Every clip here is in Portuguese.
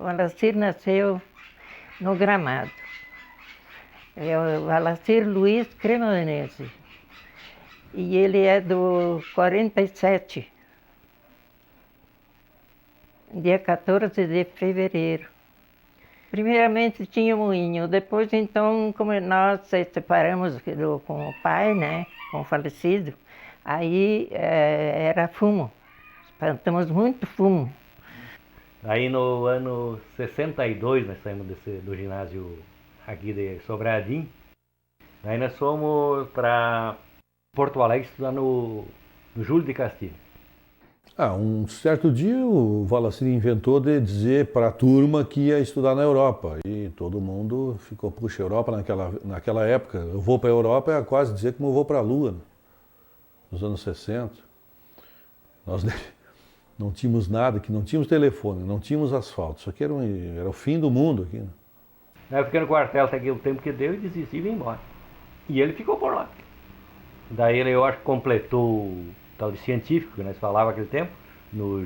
Valacir nasceu no Gramado. É o Valacir Luiz Cremonese. E ele é do 47, dia 14 de fevereiro. Primeiramente tinha um moinho, depois então, como nós se separamos com o pai, né, com o falecido, aí era fumo, espantamos muito fumo. Aí no ano 62 nós saímos do ginásio aqui de Sobradinho. Aí nós fomos para Porto Alegre estudar no Júlio de Castilho. Um certo dia o Valacir inventou de dizer para a turma que ia estudar na Europa. E todo mundo ficou, puxa, Europa naquela época, eu vou para a Europa é quase dizer como eu vou para a Lua, né? Nos anos 60. Nós não tínhamos nada, que não tínhamos telefone, não tínhamos asfalto, isso aqui era o fim do mundo aqui, né? Eu fiquei no quartel até o tempo que deu e desisti e vim embora. E ele ficou por lá. Daí ele, eu acho que completou o tal de científico que nós falávamos naquele tempo, no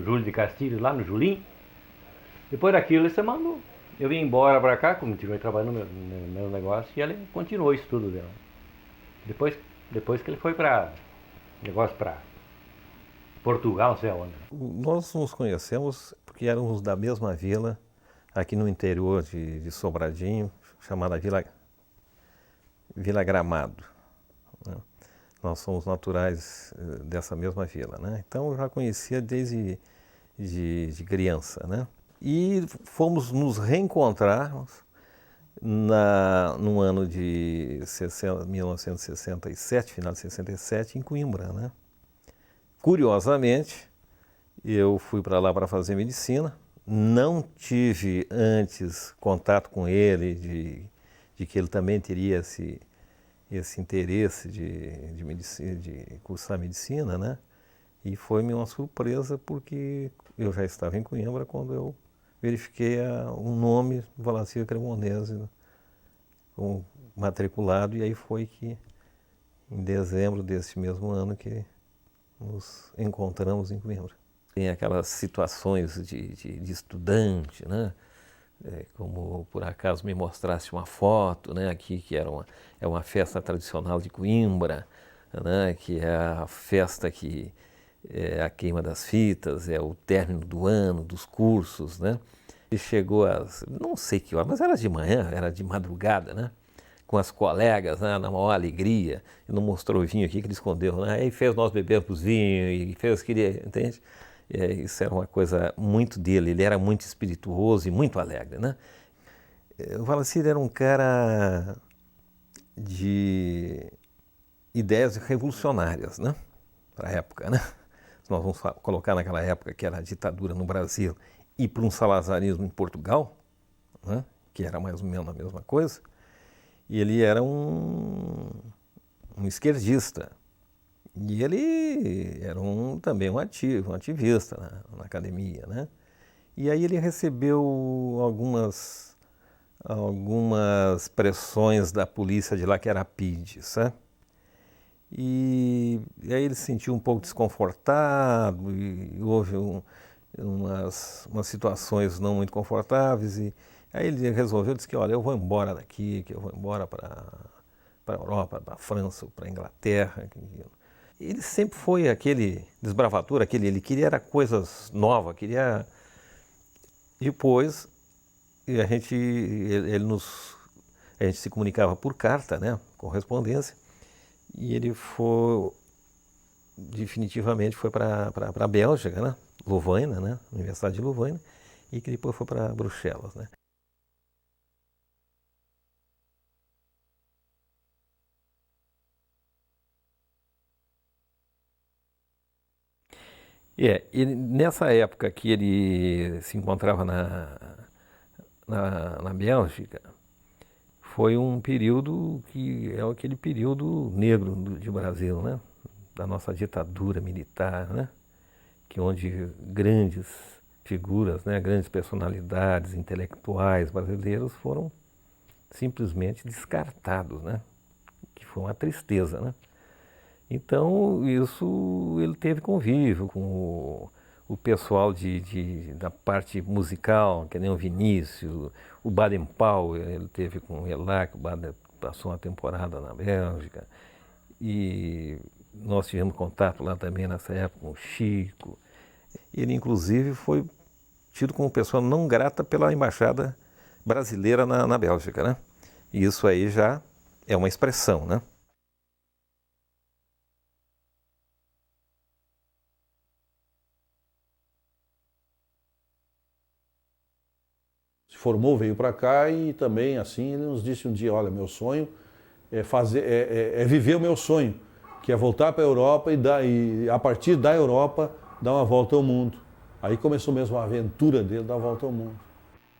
Júlio de Castilho, lá no Julim. Depois daquilo ele se mandou. Eu vim embora para cá, continuei trabalhando no meu negócio, e ele continuou o estudo dele. Depois que ele foi para Portugal, não sei aonde. Nós nos conhecemos porque éramos da mesma vila, aqui no interior de Sobradinho, chamada Vila Gramado, né? Nós somos naturais dessa mesma vila, né? Então eu já conhecia desde de criança, né? E fomos nos reencontrarmos no ano de 1967, final de 67, em Coimbra, né? Curiosamente, eu fui para lá para fazer medicina, não tive antes contato com ele, de que ele também teria esse interesse de medicina, de cursar medicina, né? E foi-me uma surpresa porque eu já estava em Coimbra quando eu verifiquei o nome Valacir Cremonese matriculado, e aí foi que em dezembro desse mesmo ano que nos encontramos em Coimbra. Tem aquelas situações de estudante, né? Como por acaso me mostrasse uma foto, né? Aqui que é uma festa tradicional de Coimbra, né? Que é a festa que é a queima das fitas, é o término do ano, dos cursos, né? E chegou não sei que hora, mas era de manhã, era de madrugada, né? Com as colegas, né, na maior alegria, e não mostrou o vinho aqui que ele escondeu, né? Aí fez nós bebermos vinho e fez, entende? Isso era uma coisa muito dele, ele era muito espirituoso e muito alegre, né? O Valacir era um cara de ideias revolucionárias, né? Para a época, né? Nós vamos colocar naquela época que era a ditadura no Brasil e para um salazarismo em Portugal, né? Que era mais ou menos a mesma coisa. E ele era um esquerdista. E ele era também um ativista na academia, né? E aí ele recebeu algumas pressões da polícia de lá, que era a PIDE, sabe? E aí ele se sentiu um pouco desconfortável e houve umas situações não muito confortáveis. E aí ele resolveu, disse que, olha, eu vou embora daqui, que eu vou embora para a Europa, para a França, para a Inglaterra. Ele sempre foi aquele desbravador, ele queria coisas novas, queria... Depois, a gente se comunicava por carta, né, correspondência, e ele definitivamente foi para a Bélgica, né, Louvain, né, Universidade de Louvain, e que depois foi para Bruxelas, né. E nessa época que ele se encontrava na Bélgica, foi um período que é aquele período negro de Brasil, né? Da nossa ditadura militar, né? Onde grandes figuras, né? Grandes personalidades intelectuais brasileiros foram simplesmente descartados, né? Que foi uma tristeza, né? Então, ele teve convívio com o pessoal da parte musical, que nem o Vinícius, o Baden Powell, ele teve com ele lá, que o Baden passou uma temporada na Bélgica. E nós tivemos contato lá também nessa época com o Chico. Ele, inclusive, foi tido como pessoa não grata pela embaixada brasileira na Bélgica, né? E isso aí já é uma expressão, né? Se formou, veio para cá e também assim ele nos disse um dia, olha, meu sonho é viver o meu sonho, que é voltar para a Europa e a partir da Europa dar uma volta ao mundo. Aí começou mesmo a aventura dele dar a volta ao mundo.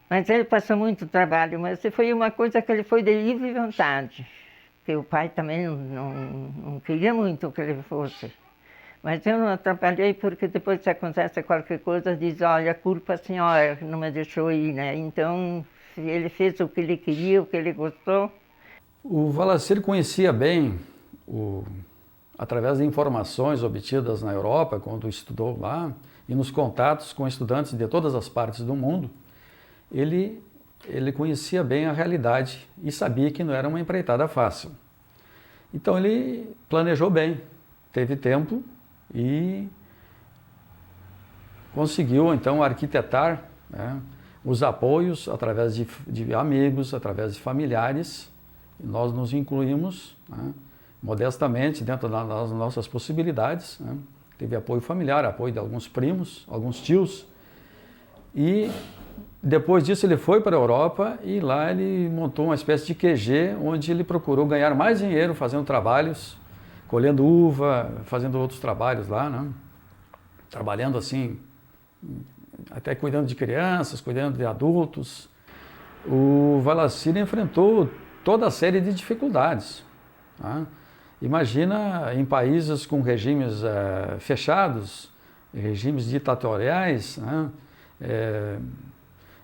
Mas ele passou muito trabalho, mas foi uma coisa que ele foi de livre vontade. Porque o pai também não queria muito que ele fosse. Mas eu não atrapalhei porque depois se acontece qualquer coisa, diz, olha, a culpa é a senhora que não me deixou ir, né? Então, ele fez o que ele queria, o que ele gostou. O Valacir conhecia bem, através de informações obtidas na Europa, quando estudou lá, e nos contatos com estudantes de todas as partes do mundo, ele conhecia bem a realidade e sabia que não era uma empreitada fácil. Então ele planejou bem, teve tempo e conseguiu então arquitetar, né, os apoios através de amigos, através de familiares. E nós nos incluímos, né, modestamente dentro das nossas possibilidades, né. Teve apoio familiar, apoio de alguns primos, alguns tios. E depois disso ele foi para a Europa e lá ele montou uma espécie de QG, onde ele procurou ganhar mais dinheiro fazendo trabalhos, colhendo uva, fazendo outros trabalhos lá, né? Trabalhando assim, até cuidando de crianças, cuidando de adultos. O Valacir enfrentou toda a série de dificuldades, tá? Imagina em países com regimes fechados, regimes ditatoriais, né?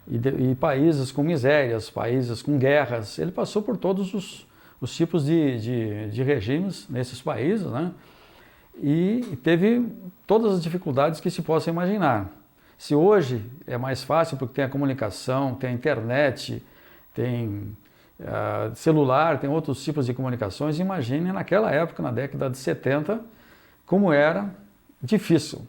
E países com misérias, países com guerras. Ele passou por todos os tipos de regimes nesses países, né? E teve todas as dificuldades que se possa imaginar. Se hoje é mais fácil porque tem a comunicação, tem a internet, tem celular, tem outros tipos de comunicações, imagine naquela época, na década de 70, como era difícil.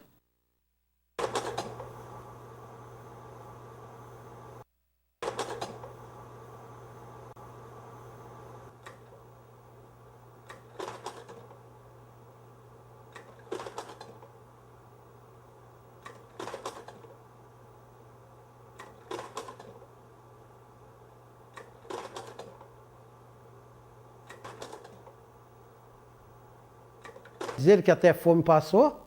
Dizer que até fome passou,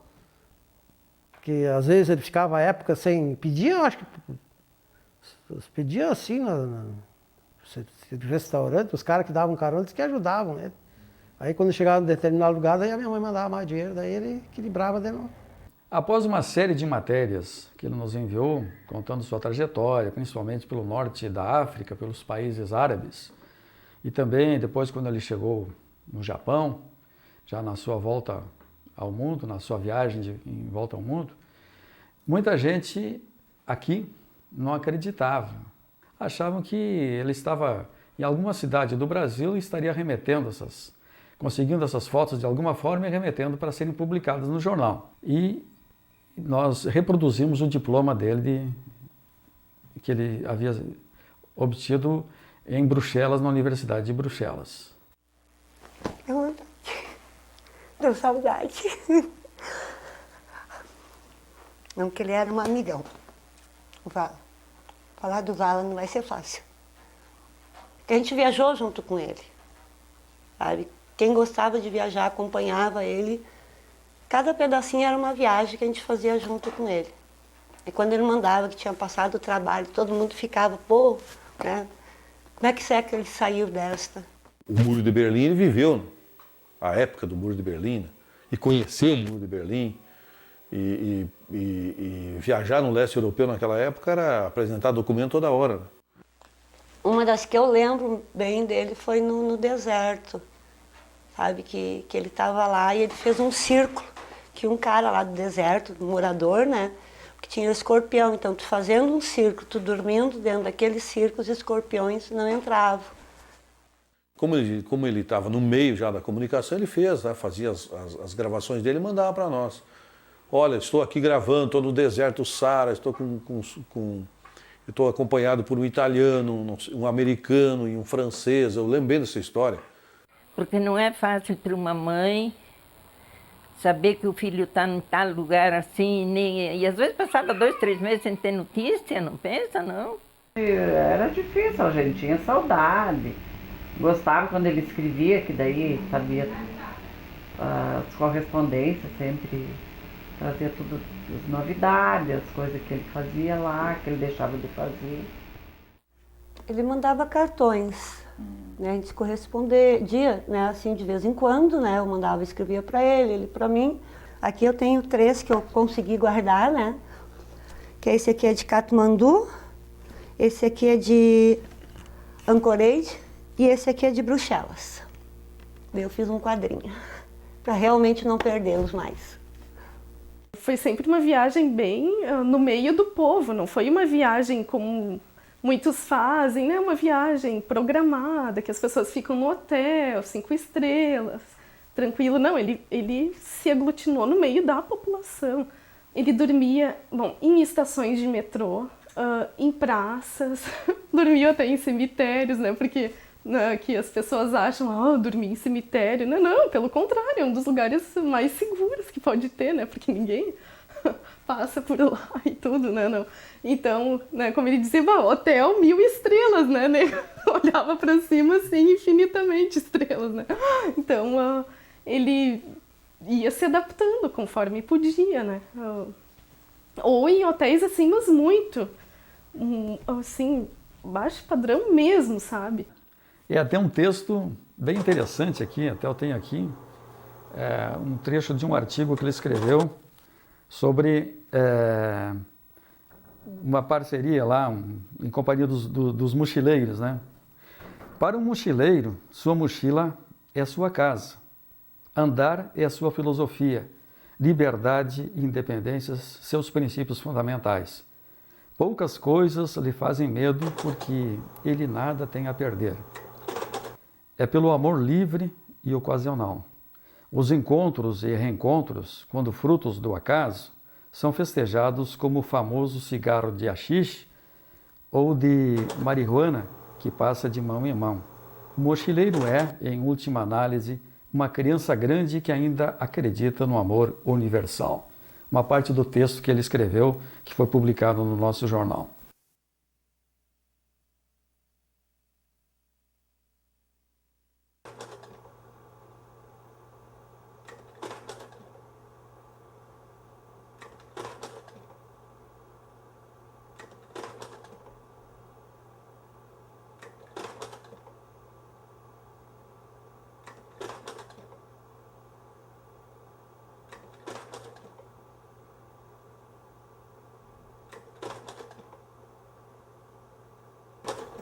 que às vezes ele ficava a época sem pedir, eu acho que pedia assim no restaurante, os caras que davam carona, eles que ajudavam, né? Aí quando chegava em determinado lugar, daí a minha mãe mandava mais dinheiro, daí ele equilibrava de novo. Após uma série de matérias que ele nos enviou, contando sua trajetória, principalmente pelo norte da África, pelos países árabes, e também depois quando ele chegou no Japão, já na sua volta ao mundo, na sua viagem em volta ao mundo, muita gente aqui não acreditava. Achavam que ele estava em alguma cidade do Brasil e estaria conseguindo essas fotos de alguma forma e remetendo para serem publicadas no jornal. E nós reproduzimos o diploma dele que ele havia obtido em Bruxelas, na Universidade de Bruxelas. Deu saudade. Não, que ele era um amigão. O Vala. Falar do Vala não vai ser fácil. Porque a gente viajou junto com ele. Sabe? Quem gostava de viajar acompanhava ele. Cada pedacinho era uma viagem que a gente fazia junto com ele. E quando ele mandava que tinha passado o trabalho, todo mundo ficava, pô, né? Como é que ele saiu desta? O Muro de Berlim ele viveu a época do Muro de Berlim, e conhecer o Muro de Berlim, e viajar no leste europeu naquela época era apresentar documento toda hora. Uma das que eu lembro bem dele foi no deserto, sabe, que ele estava lá e ele fez um círculo, que um cara lá do deserto, um morador, né, que tinha escorpião. Então, tu fazendo um circo, tu dormindo dentro daquele circo, os escorpiões não entravam. Como ele estava no meio já da comunicação, ele fez, né? Fazia as gravações dele e mandava para nós. Olha, estou aqui gravando, estou no deserto do Saara, estou acompanhado por um italiano, um americano e um francês. Eu lembrei dessa história. Porque não é fácil para uma mãe saber que o filho está em tal lugar assim, e às vezes passava 2, 3 meses sem ter notícia, não pensa, não? Era difícil, a gente tinha saudade. Gostava quando ele escrevia, que daí sabia as correspondências, sempre trazia tudo, as novidades, as coisas que ele fazia lá, que ele deixava de fazer. Ele mandava cartões, né? A gente se correspondia, né? Assim, de vez em quando, né? Eu mandava, escrevia para ele para mim. Aqui eu tenho 3 que eu consegui guardar, né? Que esse aqui é de Katmandu, esse aqui é de Anchorage e esse aqui é de Bruxelas. Eu fiz um quadrinho, para realmente não perdê-los mais. Foi sempre uma viagem bem no meio do povo, não foi uma viagem como muitos fazem, né? Uma viagem programada, que as pessoas ficam no hotel, 5 estrelas, tranquilo. Não, ele se aglutinou no meio da população. Ele dormia, bom, em estações de metrô, em praças, dormia até em cemitérios, né? Porque que as pessoas acham, dormir em cemitério. Não, pelo contrário, é um dos lugares mais seguros que pode ter, né? Porque ninguém passa por lá e tudo, né? Não. Então, né, como ele dizia, hotel 1000 estrelas, né? Olhava para cima, assim, infinitamente estrelas, né? Então, ele ia se adaptando conforme podia, né? Ou em hotéis, assim, mas muito, assim, baixo padrão mesmo, sabe? É até um texto bem interessante aqui, até eu tenho aqui, um trecho de um artigo que ele escreveu sobre uma parceria lá, em companhia dos mochileiros, né? Para um mochileiro, sua mochila é sua casa. Andar é a sua filosofia. Liberdade e independência, seus princípios fundamentais. Poucas coisas lhe fazem medo porque ele nada tem a perder. É pelo amor livre e ocasional. Os encontros e reencontros, quando frutos do acaso, são festejados como o famoso cigarro de haxixe ou de marihuana que passa de mão em mão. O mochileiro é, em última análise, uma criança grande que ainda acredita no amor universal. Uma parte do texto que ele escreveu, que foi publicado no nosso jornal.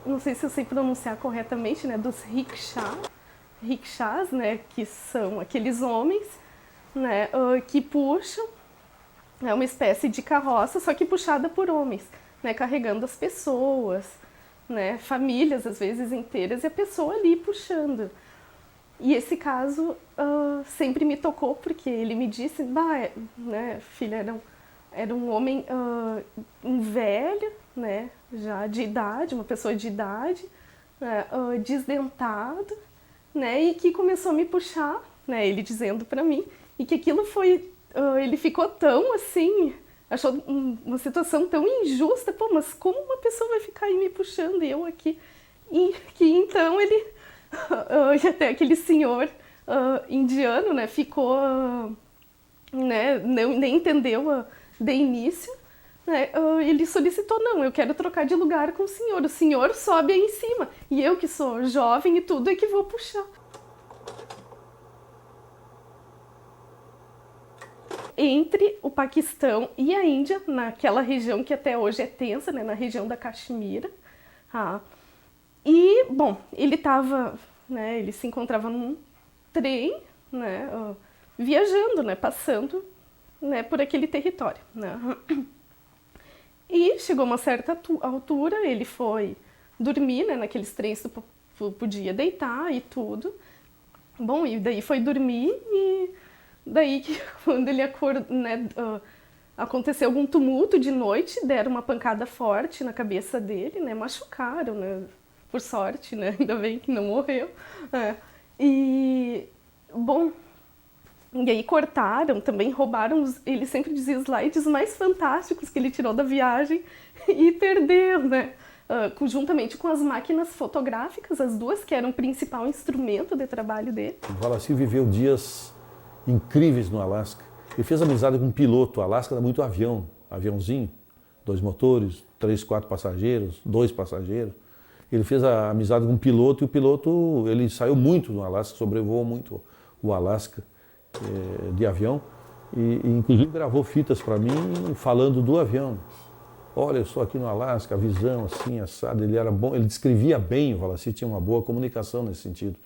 Não sei se eu sei pronunciar corretamente, né, dos rickshaws, né, que são aqueles homens, né, que puxam, é uma espécie de carroça, só que puxada por homens, né, carregando as pessoas, né, famílias às vezes inteiras e a pessoa ali puxando. E esse caso sempre me tocou porque ele me disse, né, filha, era um homem, um velho, né, já de idade, uma pessoa de idade, né, desdentado, né, e que começou a me puxar, né, ele dizendo para mim, e que aquilo foi, ele ficou tão assim, achou uma situação tão injusta, mas como uma pessoa vai ficar aí me puxando e eu aqui? E que então ele, e até aquele senhor indiano, né, ficou, né, nem entendeu de início, né, ele solicitou, não, eu quero trocar de lugar com o senhor sobe aí em cima, e eu que sou jovem e tudo é que vou puxar. Entre o Paquistão e a Índia, naquela região que até hoje é tensa, né, na região da Caxemira, e, bom, ele estava, né, ele se encontrava num trem, né, viajando, né, passando, né, por aquele território, né. E chegou uma certa altura, ele foi dormir, né, naqueles trens tu podia deitar e tudo. Bom, e daí foi dormir e daí que quando ele acordou, né, aconteceu algum tumulto de noite, deram uma pancada forte na cabeça dele, né, machucaram, né, por sorte, né, ainda bem que não morreu. E, bom, e aí cortaram, também roubaram, ele sempre dizia, os slides mais fantásticos que ele tirou da viagem e perdeu, né? Juntamente com as máquinas fotográficas, as duas, que eram o principal instrumento de trabalho dele. O Walacir viveu dias incríveis no Alasca. Ele fez amizade com um piloto. O Alasca era muito aviãozinho, 2 motores, 3, 4 passageiros, 2 passageiros. Ele fez a amizade com um piloto e o piloto, ele saiu muito no Alasca, sobrevoou muito o Alasca de avião e inclusive gravou fitas para mim falando do avião. Olha, eu estou aqui no Alasca, a visão assim, assado, ele era bom, ele descrevia bem, o Walacir tinha uma boa comunicação nesse sentido.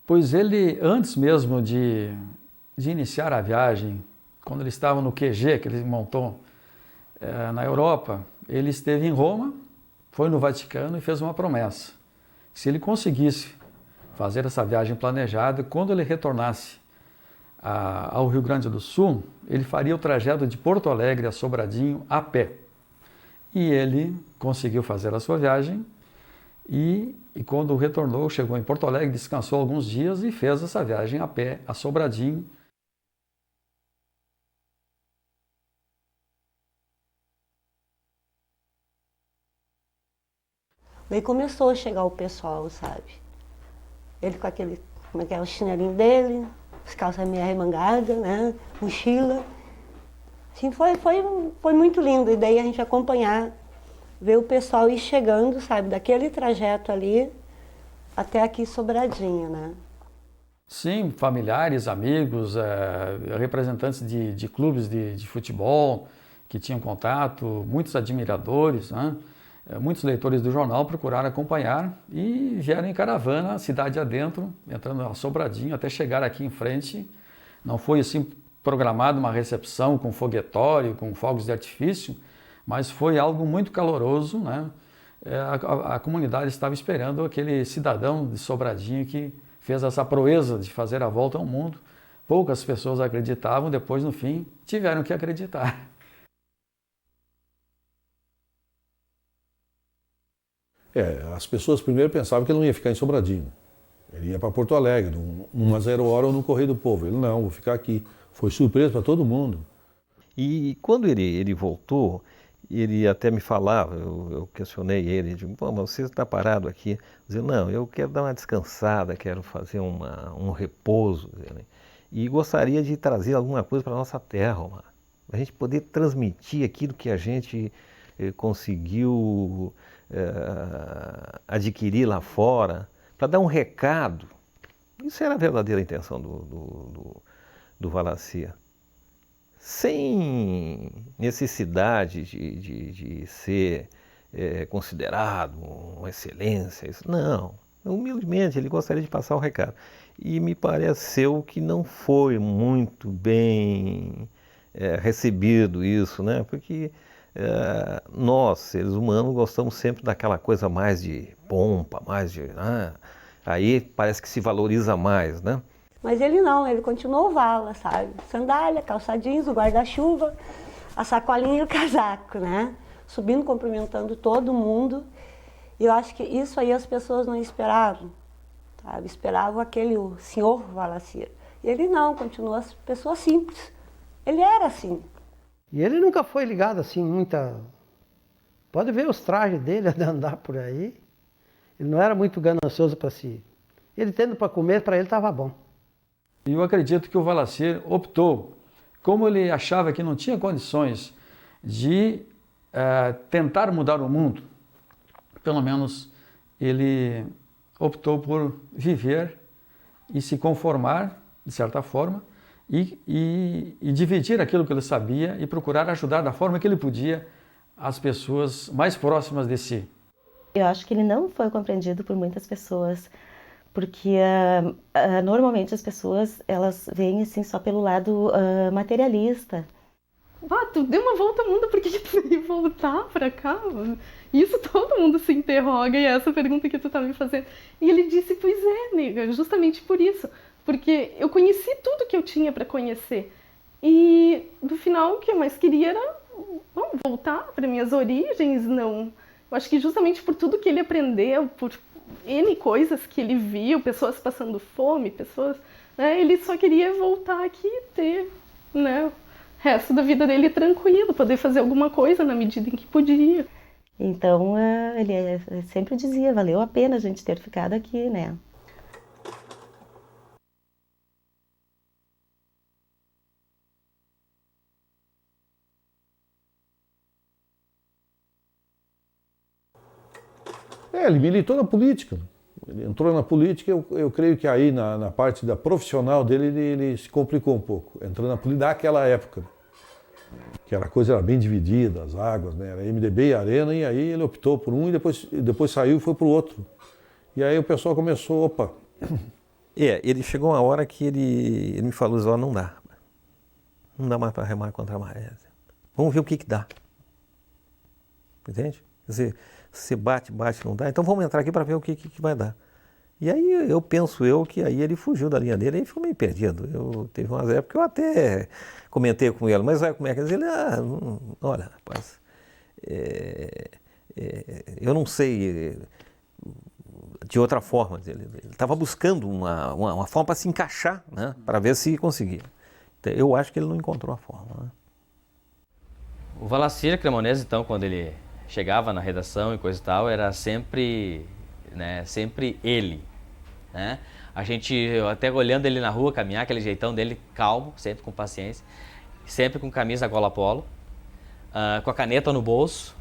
Pois ele, antes mesmo de iniciar a viagem, quando ele estava no QG, que ele montou na Europa, ele esteve em Roma, foi no Vaticano e fez uma promessa. Se ele conseguisse fazer essa viagem planejada, quando ele retornasse ao Rio Grande do Sul, ele faria o trajeto de Porto Alegre a Sobradinho a pé. E ele conseguiu fazer a sua viagem e quando retornou, chegou em Porto Alegre, descansou alguns dias e fez essa viagem a pé a Sobradinho. Daí começou a chegar o pessoal, sabe? Ele com aquele, como é que é, o chinelinho dele, as calças meio arremangadas, né? Mochila. Assim, foi muito lindo. E daí a gente acompanhar, ver o pessoal ir chegando, sabe? Daquele trajeto ali até aqui Sobradinho, né? Sim, familiares, amigos, representantes de clubes de futebol que tinham contato, muitos admiradores, né? Muitos leitores do jornal procuraram acompanhar e vieram em caravana, cidade adentro, entrando a Sobradinho, até chegar aqui em frente. Não foi assim programada uma recepção com foguetório, com fogos de artifício, mas foi algo muito caloroso, né? A comunidade estava esperando aquele cidadão de Sobradinho que fez essa proeza de fazer a volta ao mundo. Poucas pessoas acreditavam, depois, no fim, tiveram que acreditar. As pessoas primeiro pensavam que ele não ia ficar em Sobradinho. Ele ia para Porto Alegre, numa 0 hora ou no Correio do Povo. Ele, não, vou ficar aqui. Foi surpresa para todo mundo. E quando ele voltou, ele até me falava, eu questionei ele, digo, pô, mas você está parado aqui? Dizia, não, eu quero dar uma descansada, quero fazer um repouso. E gostaria de trazer alguma coisa para a nossa terra, Omar. A gente poder transmitir aquilo que a gente conseguiu adquirir lá fora, para dar um recado. Isso era a verdadeira intenção do Walacir. Sem necessidade de ser considerado uma excelência. Isso, não, humildemente ele gostaria de passar o recado. E me pareceu que não foi muito bem recebido isso, né? Porque nós, seres humanos, gostamos sempre daquela coisa mais de pompa, mais de... aí parece que se valoriza mais, né? Mas ele não, ele continuou vala, sabe? Sandália, calça jeans, o guarda-chuva, a sacolinha e o casaco, né? Subindo, cumprimentando todo mundo. E eu acho que isso aí as pessoas não esperavam, sabe? Esperavam o senhor Walacir. E ele não, continuou pessoa simples. Ele era assim. E ele nunca foi ligado assim, muita... Pode ver os trajes dele de andar por aí. Ele não era muito ganancioso para si. Ele tendo para comer, para ele estava bom. E eu acredito que o Valacir optou, como ele achava que não tinha condições de tentar mudar o mundo, pelo menos ele optou por viver e se conformar, de certa forma, e dividir aquilo que ele sabia e procurar ajudar da forma que ele podia as pessoas mais próximas de si. Eu acho que ele não foi compreendido por muitas pessoas, porque normalmente as pessoas elas veem assim só pelo lado materialista. Tu deu uma volta ao mundo, por que tu veio voltar pra cá? Isso todo mundo se interroga, e é essa pergunta que tu tá me fazendo. E ele disse, pois é, nega, justamente por isso. Porque eu conheci tudo que eu tinha para conhecer. E no final o que eu mais queria era voltar para minhas origens. Não. Eu acho que justamente por tudo que ele aprendeu, por N coisas que ele viu, pessoas passando fome, pessoas, né, ele só queria voltar aqui e ter, né, o resto da vida dele tranquilo, poder fazer alguma coisa na medida em que podia. Então ele sempre dizia, valeu a pena a gente ter ficado aqui, né? Ele militou na política. Ele entrou na política, eu creio que aí na parte da profissional dele ele se complicou um pouco. Entrou na política naquela época, que a coisa era bem dividida, as águas, né? Era MDB e Arena, e aí ele optou por um e depois saiu e foi para o outro. E aí o pessoal começou, opa. Ele chegou uma hora que ele me falou, ó, não dá mais para remar contra a maré. Vamos ver o que dá. Entende? Quer dizer, você bate, não dá, então vamos entrar aqui para ver o que vai dar. E aí eu penso que aí ele fugiu da linha dele e ficou meio perdido. Teve umas épocas que eu até comentei com ele, mas como é que ele, olha, rapaz, eu não sei de outra forma. Ele estava buscando uma forma para se encaixar, né, para ver se conseguia. Então, eu acho que ele não encontrou a forma. Né? O Valacir Cremonese, então, quando ele chegava na redação e coisa e tal, era sempre, né, sempre ele, né? A gente, até olhando ele na rua caminhar, aquele jeitão dele calmo, sempre com paciência, sempre com camisa gola polo, com a caneta no bolso,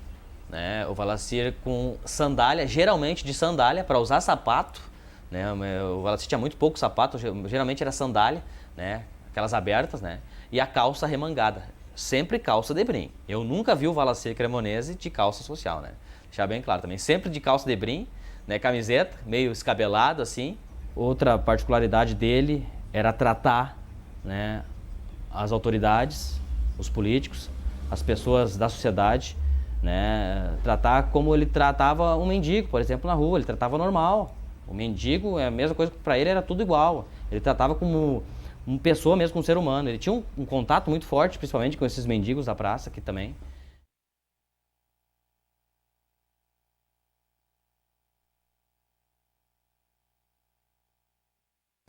né? O Valacir com sandália, geralmente de sandália, para usar sapato, né? O Valacir tinha muito pouco sapato, geralmente era sandália, né? Aquelas abertas, né? E a calça remangada. Sempre calça de brim. Eu nunca vi o Valacir Cremonese de calça social, né? Deixar bem claro também. Sempre de calça de brim, né? Camiseta, meio escabelado assim. Outra particularidade dele era tratar, né, as autoridades, os políticos, as pessoas da sociedade, né? Tratar como ele tratava um mendigo, por exemplo, na rua. Ele tratava normal. O mendigo, a mesma coisa que para ele era tudo igual. Ele tratava como uma pessoa mesmo, com um ser humano. Ele tinha um contato muito forte, principalmente com esses mendigos da praça aqui também.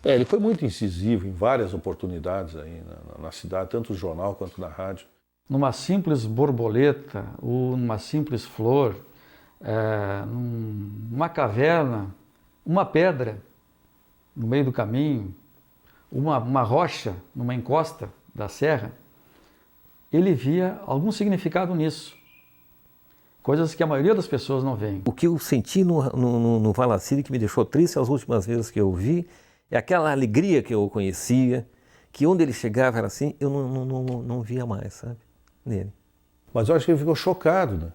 Ele foi muito incisivo em várias oportunidades aí na cidade, tanto no jornal quanto na rádio. Numa simples borboleta ou numa simples flor, numa caverna, uma pedra no meio do caminho, uma rocha numa encosta da serra, ele via algum significado nisso. Coisas que a maioria das pessoas não veem. O que eu senti no Valacir, que me deixou triste as últimas vezes que eu vi, é aquela alegria que eu conhecia, que onde ele chegava era assim, eu não via mais, sabe, nele. Mas eu acho que ele ficou chocado, né?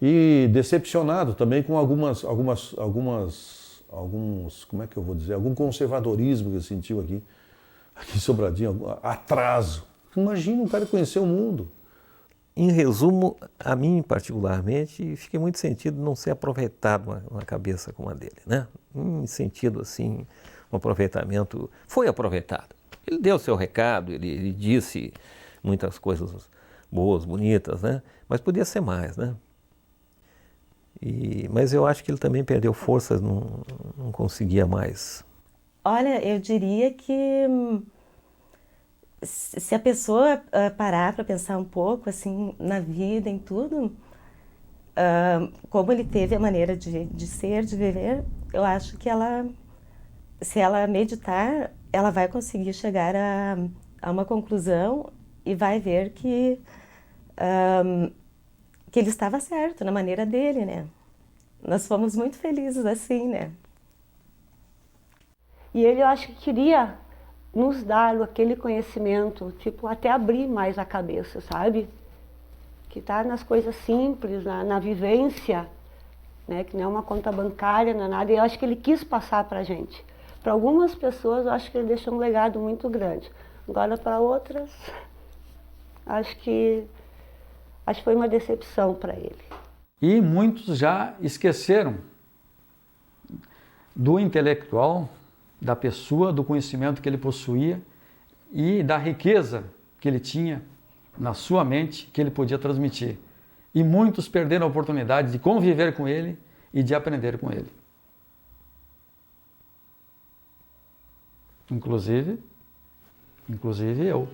E decepcionado também com alguns, como é que eu vou dizer, algum conservadorismo que ele sentiu aqui em Sobradinho, atraso. Imagina um cara conhecer o mundo. Em resumo, a mim particularmente, fiquei muito sentido não ser aproveitado uma cabeça como a dele, né? Em sentido assim, um aproveitamento, foi aproveitado. Ele deu seu recado, ele disse muitas coisas boas, bonitas, né? Mas podia ser mais, né? Mas eu acho que ele também perdeu forças, não conseguia mais. Olha, eu diria que se a pessoa parar para pensar um pouco assim na vida, em tudo, como ele teve a maneira de ser, de viver, eu acho que se ela meditar, ela vai conseguir chegar a uma conclusão e vai ver que ele estava certo na maneira dele, né? Nós fomos muito felizes assim, né? E ele, eu acho que queria nos dar aquele conhecimento, tipo, até abrir mais a cabeça, sabe? Que tá nas coisas simples, na vivência, né? Que não é uma conta bancária, não é nada. E eu acho que ele quis passar pra gente. Para algumas pessoas, eu acho que ele deixou um legado muito grande. Agora, para outras, acho que foi uma decepção para ele. E muitos já esqueceram do intelectual, da pessoa, do conhecimento que ele possuía e da riqueza que ele tinha na sua mente, que ele podia transmitir. E muitos perderam a oportunidade de conviver com ele e de aprender com ele. Inclusive eu.